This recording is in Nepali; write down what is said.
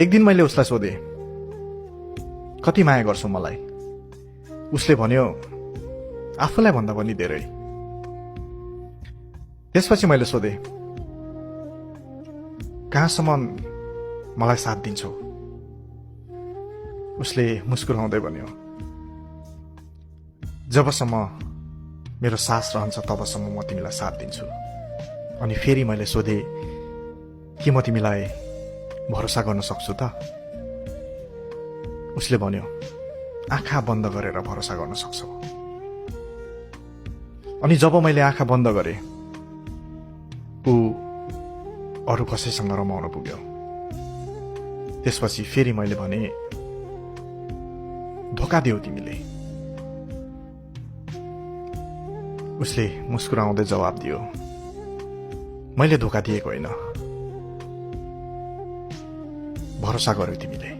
एक दिन मैले उसलाई सोधेँ, कति माया गर्छौ मलाई? उसले भन्यो, आफूलाई भन्दा पनि धेरै। त्यसपछि मैले सोधेँ, कहाँसम्म मलाई साथ दिन्छौ? उसले मुस्कुराउँदै भन्यो, जबसम्म मेरो सास रहन्छ तबसम्म म तिमीलाई साथ दिन्छु। अनि फेरि मैले सोधेँ, के म तिमीलाई भरोसा गर्न सक्छु त? उसले भन्यो, आँखा बन्द गरेर भरोसा गर्न सक्छौ। अनि जब मैले आँखा बन्द गरेँ, ऊ अरू कसैसँग रमाउन पुग्यो। त्यसपछि फेरि मैले भने, धोका दियौ तिमीले। उसले मुस्कुराउँदै जवाब दियो, मैले धोका दिएको होइन, भरोसा गर्यौ तिमीले।